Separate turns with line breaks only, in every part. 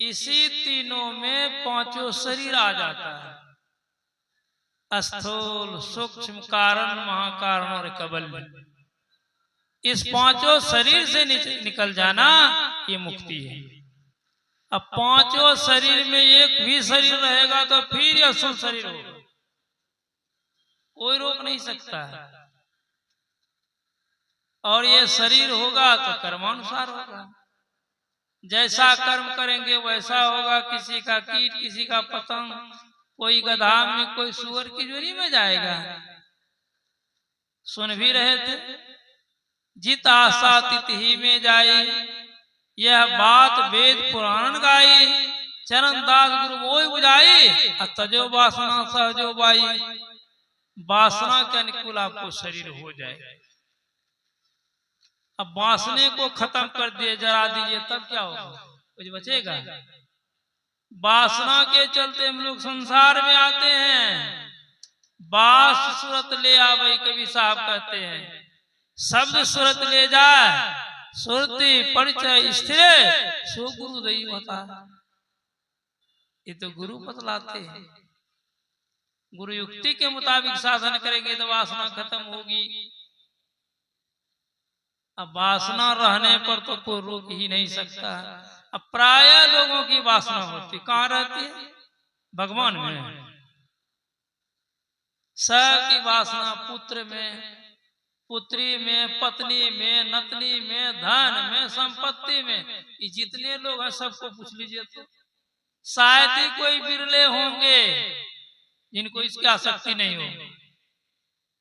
इसी तीनों में पांचों शरीर आ जाता है, स्थूल, सूक्ष्म, कारण, महाकारण और कबल। इस पांचों शरीर से निकल जाना ये मुक्ति है। अब पांचों शरीर में एक भी शरीर रहेगा तो फिर यह असूल शरीर होगा, कोई रोक नहीं सकता है। और ये शरीर होगा तो कर्मानुसार होगा, जैसा कर्म करेंगे वैसा होगा। किसी का कीट, किसी का पतंग, कोई गधा में, कोई सुअर की जोड़ी में जाएगा। सुन भी रहे थे, जित आशा तित ही में जाई, यह बात वेद पुराण गाई। चरण दास गुरु मोय बुझाई, तजो वासना सहजो बाई। वासना के अनुकूल आपको शरीर हो जाए। अब वासने को खत्म कर दिए, जरा दीजिए, तब क्या होगा? कुछ बचेगा? वासना के चलते हम लोग संसार में आते हैं। बास सूरत ले आवे, कवि साहब कहते हैं। शब्द सूरत ले जाए, सुरति परिचय स्थिर, सो गुरु दैव होता। ये तो गुरु बतलाते हैं। गुरु युक्ति के मुताबिक साधन करेंगे तो वासना खत्म होगी। अब वासना रहने पर तो कोई रोक ही नहीं सकता। अब प्राय लोगों की वासना होती, कहाँ रहती है? भगवान में। स की वासना पुत्र में, पुत्री में, पत्नी में, नतनी में, धन में, संपत्ति में। ये जितने लोग हैं सबको पूछ लीजिए तो शायद ही कोई बिरले होंगे जिनको इसकी आसक्ति नहीं हो।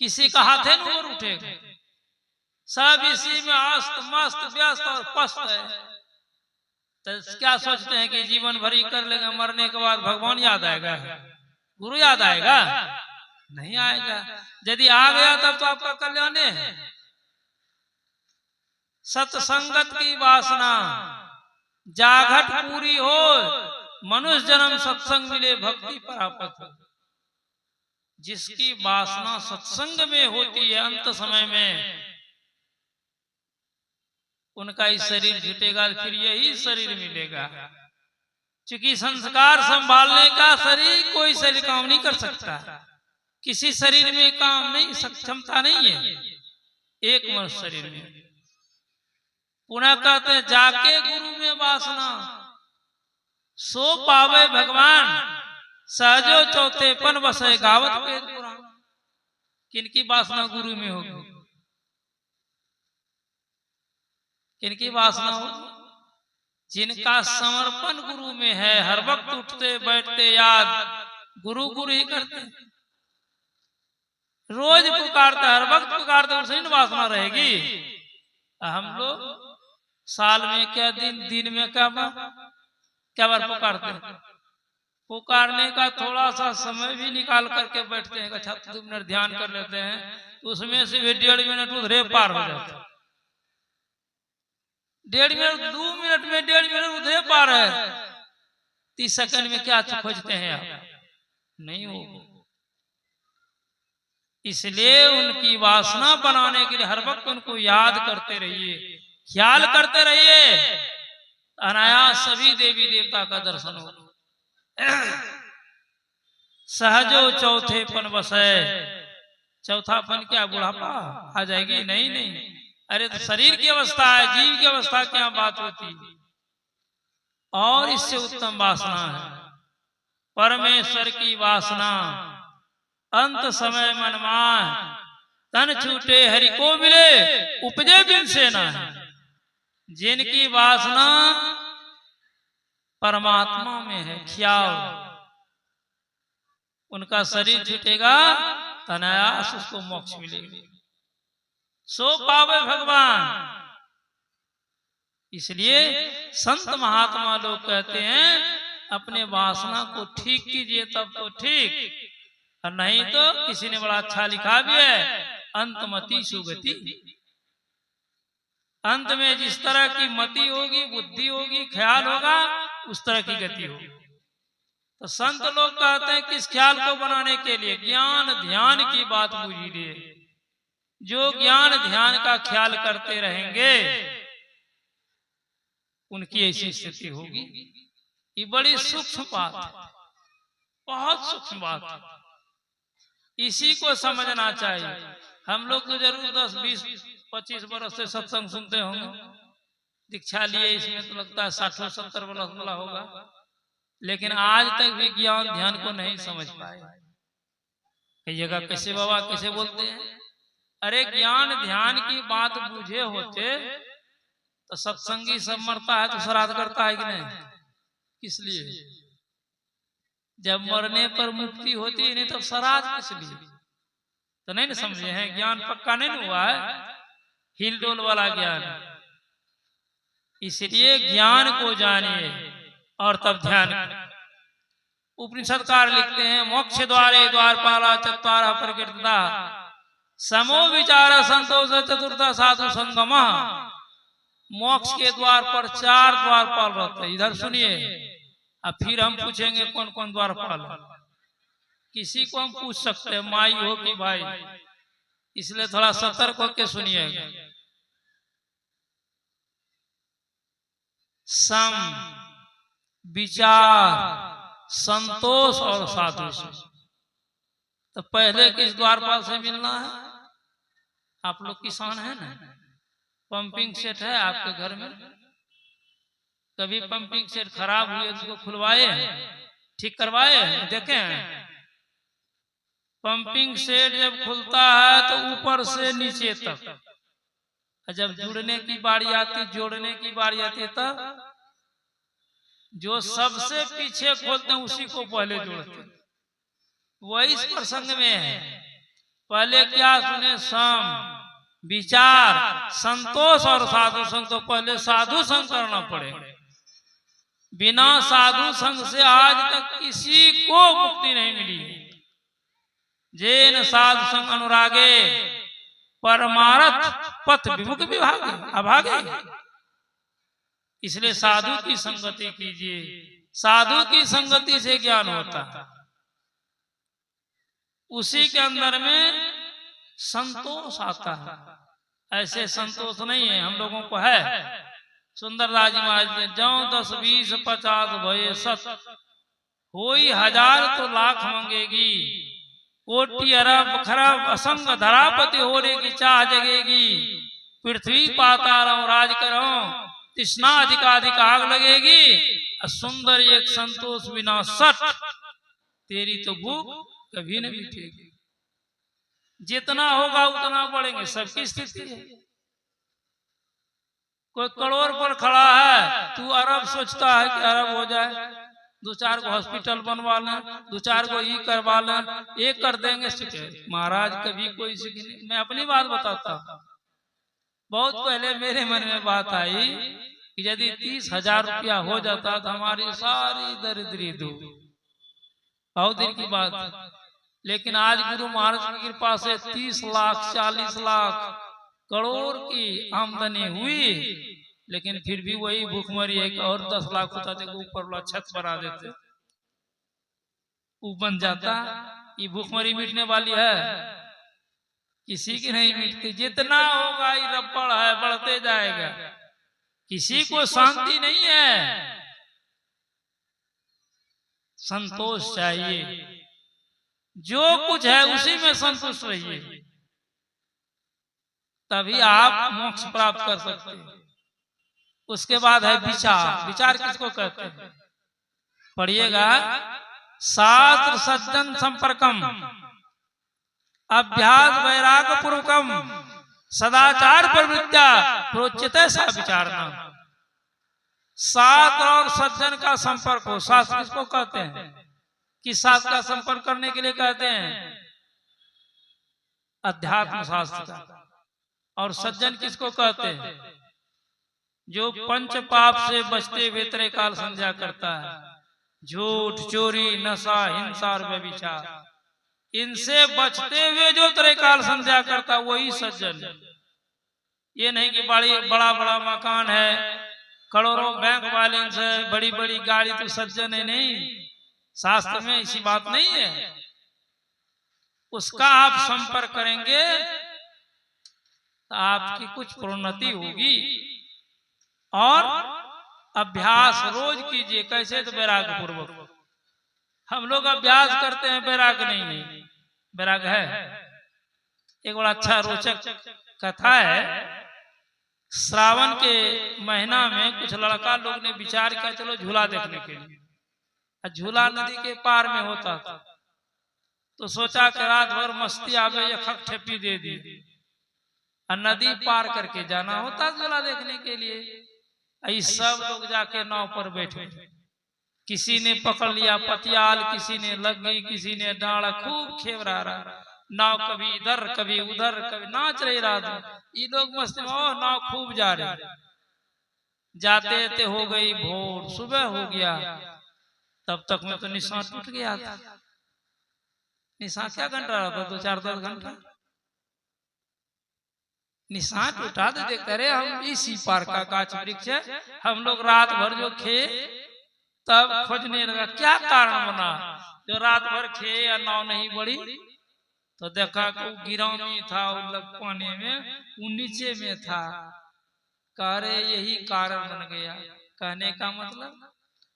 किसी का हाथ है न ऊपर उठेगा, सब इसी में अस्त मस्त व्यस्त और पस्त है। तो क्या सोचते हैं कि जीवन भरी कर लेंगे, मरने के बाद भगवान याद आएगा, गुरु याद आएगा? नहीं आएगा। यदि आ गया तब तो आपका कल्याण है। सत्संगत की वासना जागट पूरी हो, मनुष्य जन्म सत्संग मिले, भक्ति प्राप्त हो। जिसकी वासना सत्संग में होती है, अंत समय में उनका ही शरीर जुटेगा, फिर यही शरीर मिलेगा। क्योंकि संस्कार संभालने का शरीर कोई शरीर काम नहीं कर सकता। किसी शरीर में काम नहीं, सक्षमता नहीं है, एक मनुष्य शरीर में। पुनः कहते हैं, जाके गुरु में वासना सो पावे भगवान, सहजो चौथेपन बसे गावत वेद पुराण। किनकी वासना गुरु में होगी? किनकी वासना हो? जिनका समर्पण गुरु में है, हर वक्त उठते बैठते याद गुरु गुरु ही करते, रोज पुकारते, हर वक्त पुकारते, उससे वासना रहेगी। हम लोग साल में क्या दिन में क्या बार पुकारते हैं। पुकारने का थोड़ा सा समय भी निकाल करके बैठते हैं, अच्छा 2 मिनट ध्यान कर लेते हैं, तो उसमें से भी 1.5 मिनट उधरे पार हो जाता है। 1.5 मिनट, 2 मिनट में 1.5 मिनट उधरे पार है। 30 सेकंड में क्या खोजते हैं आप? नहीं हो। इसलिए उनकी वासना बनाने के लिए हर वक्त उनको याद करते रहिए, ख्याल करते रहिए, अनायास सभी देवी देवता का दर्शन हो। सहजो चौथेपन बसे। चौथापन क्या? बुढ़ापा आ जाएगी? नहीं नहीं, अरे तो शरीर की अवस्था है, जीव की अवस्था क्या बात होती। और इससे उत्तम वासना है परमेश्वर की वासना। अंत समय मनमान, तन छूटे हरि को मिले, उपजे बिन से ना। जिनकी वासना परमात्मा में है, ख्याल, उनका शरीर छूटेगा, तनायास उसको मोक्ष मिलेगा, सो पावे भगवान। इसलिए संत महात्मा लोग कहते हैं, अपने वासना को ठीक कीजिए तब तो ठीक, और नहीं तो किसी ने बड़ा अच्छा लिखा भी है, अंतमति सुगति। अंत में जिस तरह की मति होगी, बुद्धि होगी, ख्याल होगा, उस तरह की गति होगी। तो संत लोग कहते हैं किस ख्याल को बनाने के लिए? ज्ञान ध्यान की बात बूझिए। जो ज्ञान ध्यान का ख्याल करते रहेंगे उनकी ऐसी स्थिति होगी। ये बड़ी सूक्ष्म बात है, बहुत सूक्ष्म बात है। इसी को समझना चाहिए। हम लोग तो जरूर 10, 20, 25 वर्ष से सत्संग सुनते होंगे, दीक्षा लिए इसमें तो लगता है 60, 70 वर्ष वाला होगा, लेकिन आज तक भी ज्ञान ध्यान को नहीं समझ पाए। कहिएगा कैसे बाबा, कैसे बोलते हैं? अरे ज्ञान ध्यान की बात बुझे होते तो सत्संगी सब मरता है तो श्राद्ध करता है कि नहीं? किस लिए? जब मरने पर मुक्ति होती नहीं तो श्राद्ध किस लिए? तो नहीं ना समझे हैं? ज्ञान पक्का नहीं हुआ है, हिल डोल वाला ज्ञान। इसलिए ज्ञान को जानिए और तब ध्यान। उपनिषदकार लिखते हैं, मोक्ष द्वारे द्वारपाला चत्वारः प्रकृतिता समो विचार संतोष चतुर्थ साधु संगम। मोक्ष के द्वार पर 4 द्वारपाल रहते हैं। इधर सुनिए, अब फिर हम पूछेंगे कौन कौन द्वारपाल। किसी को हम पूछ सकते हैं, माई हो कि भाई, इसलिए थोड़ा सतर्क होकर सुनिएगा। सम, विचार, संतोष और साधु से। तो पहले किस द्वारपाल से मिलना है? आप लोग किसान है ना, पंपिंग सेट है आपके घर में? कभी पंपिंग सेट खराब हुई उसको खुलवाए हैं, ठीक करवाए हैं, देखे हैं? पंपिंग सेट जब खुलता है तो ऊपर से नीचे तक, जब जुड़ने की बारी आती, जोड़ने की बारी आती है, तब जो सबसे पीछे खोलते हैं उसी को पहले जोड़ते। वही इस प्रसंग में है। पहले क्या सुने? सम, विचार, संतोष और साधु संग। तो पहले साधु संग करना पड़ेगा। बिना साधु संग से आज तक किसी को मुक्ति नहीं मिली। जैन साधु संग अनुरागे परमार्थ पथ विमुख विभागे अभागे। इसलिए साधु की संगति कीजिए। साधु की संगति से ज्ञान होता है। उसी के अंदर में संतोष आता है। ऐसे संतोष नहीं है हम लोगों को है। सुंदरदास जी महाराज ने जौ 10, 20, 50 भये सत, होई 1000 तो लाख मांगेगी, कोटि अरब खरब असंग धरापति होने की चाह जगेगी, पृथ्वी पाताल राज करो, तृष्णा अधिकाधिक आग लगेगी, सुंदर एक संतोष बिना सट, तेरी तो भूख कभी नहीं मिटेगी। जितना होगा उतना बढ़ेंगे, सबकी स्थिति है। कोई करोड़ पर खड़ा है, तू अरब सोचता है कि अरब हो जाए, 2-4 को हॉस्पिटल बनवा लें, 2-4 को ये करवा लें, ये कर देंगे। महाराज कभी कोई मैं अपनी बात बताता हूँ। बहुत पहले मेरे मन में बात आई कि यदि 30,000 रुपया हो जाता तो हमारी सारी दरिद्री दूर। बहुत दिन की बात। लेकिन आज गुरु महाराज की कृपा से 30 लाख 40 लाख करोड़ की आमदनी हुई, लेकिन फिर भी वही भूखमरी है कि और 10 लाख होता तो ऊपर वाला छत बना देते, वो बन जाता। ये भूखमरी मिटने वाली है? किसी की नहीं मिटती। जितना होगा ये रप्पड़ है, बढ़ते जाएगा। किसी को शांति नहीं है। संतोष चाहिए। जो कुछ है उसी में संतुष्ट रहिए, तभी आप मोक्ष प्राप्त कर सकते हैं। उसके बाद है विचार। विचार किसको कहते हैं? पढ़िएगा। शास्त्र सज्जन संपर्कम, अभ्यास वैराग पूर्वकम, सदाचार प्रवृत्या प्रोच्यते सा विचारना। शास्त्र और सज्जन का संपर्क हो। शास्त्र किसको कहते हैं? किस शास्त्र का संपर्क करने के लिए कहते हैं? अध्यात्म शास्त्र का। और सज्जन किसको कहते हैं? जो पंच पाप से बचते हुए त्रैकाल संध्या करता है। झूठ, चोरी, नशा, हिंसा और व्यभिचार, इनसे बचते हुए जो त्रैकाल संध्या करता है वही सज्जन है। ये नहीं कि बड़ा बड़ा मकान है, करोड़ों बैंक बैलेंस है, बड़ी बड़ी गाड़ी तो सज्जन है, नहीं। शास्त्र में ऐसी बात नहीं है। उसका आप संपर्क करेंगे तो आपकी कुछ प्रोन्नति होगी और अभ्यास रोज कीजिए। कैसे? तो वैराग्य पूर्वक। हम लोग अभ्यास करते हैं, वैराग्य नहीं है। वैराग्य है। एक बड़ा अच्छा रोचक कथा है। श्रावण के महीना में कुछ लड़का लोग ने विचार किया, चलो झूला देखने के लिए। झूला नदी के पार में होता था, तो सोचा कि रात भर मस्ती आवे, या खक ठेपी दे दी। नदी पार करके जाना होता झूला देखने के लिए। सब लोग जाके नाव पर बैठे। किसी ने पकड़ लिया पतियाल, किसी ने लगी, किसी ने डांड़ा, खूब खेव रहा। नाव कभी इधर कभी उधर, कभी नाच रही रहा था। ये लोग मस्ती में, नाव खूब जा रही। जाते थे हो गई भोर, सुबह हो गया। तब तक में तो निशान टूट गया था। निशान क्या घंटा रहा था? 2-4-10 घंटा निशान टूटा। तो देखते रहे हम, इसी पार का गाछ वृक्ष है। हम लोग रात भर जो खे, तब खोजने लगा क्या कारण बना जो रात भर खे या नाव नहीं बढ़ी। तो देखा कि गिराव में था, पानी में, वो नीचे में था। कह रहे यही कारण बन गया। कहने का मतलब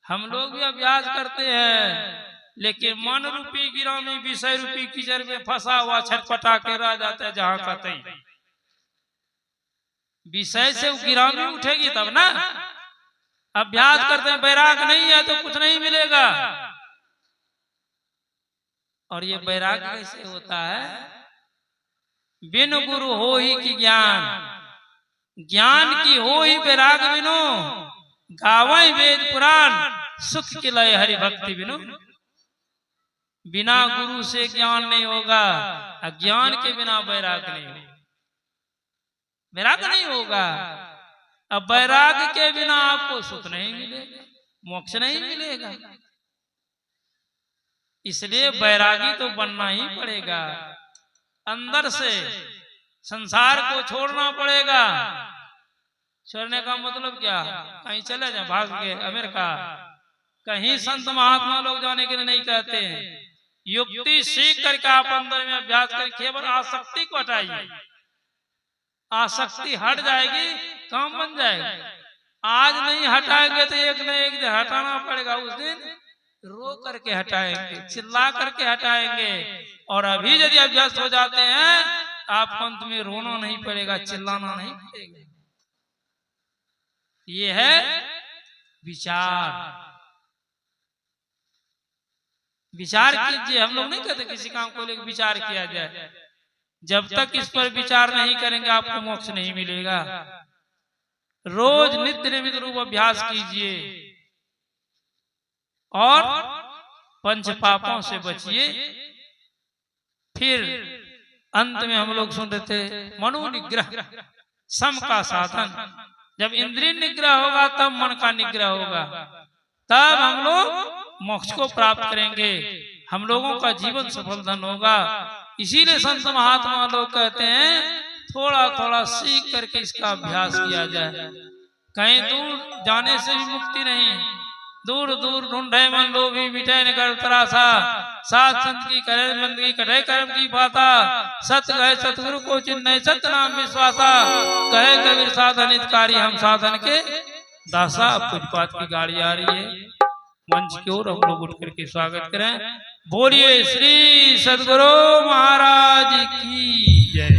हम लोग भी अभ्यास करते हैं, लेकिन मन रूपी गिराव में, विषय रूपी कीचड़ में फंसा हुआ छटपटा के रह जाता है। जहां का तई विषय से गिराव में उठेगी तब ना। अभ्यास करते हैं, वैराग नहीं है तो कुछ नहीं मिलेगा। और ये वैराग कैसे होता है? बिन गुरु हो ही की ज्ञान, ज्ञान की हो ही वैराग बिनो। गावै वेद पुराण, सुख की लय हरि भक्ति बिनो। बिना गुरु से ज्ञान नहीं होगा, अज्ञान के बिना वैराग नहीं होगा। वैराग नहीं होगा। अब वैराग के बिना आपको सुख नहीं मिलेगा, मोक्ष नहीं मिलेगा। इसलिए वैरागी तो बनना ही पड़ेगा। अंदर से संसार को छोड़ना पड़ेगा। छोड़ने का मतलब क्या? कहीं चले जाए, भाग के अमेरिका, कहीं संत महात्मा लोग जाने के लिए नहीं कहते हैं। युक्ति सीख करके आप अंदर में अभ्यास करके केवल आसक्ति को हटाइए। आसक्ति हट जाएगी, काम बन जाएगा। आज नहीं हटाएंगे तो एक न एक दिन हटाना पड़ेगा। उस दिन रो करके हटाएंगे, चिल्ला करके हटाएंगे। और अभी यदि अभ्यस्त हो जाते हैं, आपको अंत में रोना नहीं पड़ेगा, चिल्लाना नहीं पड़ेगा। ये है विचार। विचार कीजिए। हम लोग नहीं कहते किसी काम को लेकर विचार किया जाए। जब तक इस पर विचार नहीं करेंगे, आपको मोक्ष नहीं मिलेगा। रोज नित्य निमित्त रूप अभ्यास कीजिए और पंच पापों से बचिए। फिर अंत में हम लोग सुन रहे थे मनो निग्रह सम का साधन। जब इंद्रिय निग्रह होगा तब मन का निग्रह होगा, तब हम लोग मोक्ष को प्राप्त करेंगे। हम लोगों का जीवन सफल धन होगा। इसीलिए संत महात्मा लोग कहते हैं थोड़ा थोड़ा सीख करके इसका अभ्यास किया जाए। कहीं दूर जाने से भी मुक्ति नहीं। दूर दूर ढूंढे मन लोभी मिटे न कर तरासा, सात संत की करे बंदगी कटे कर्म की पाता। सत्य कहे सतगुरु को चिन्ह सत्य नाम विश्वासा, कहे कबीर साधन हितकारी हम साधन के दासा। पुष्पात की गाड़ी आ रही है, मंच की ओर हम लोग उठ करके स्वागत करें। बोलिए श्री सद्गुरु महाराज की जय।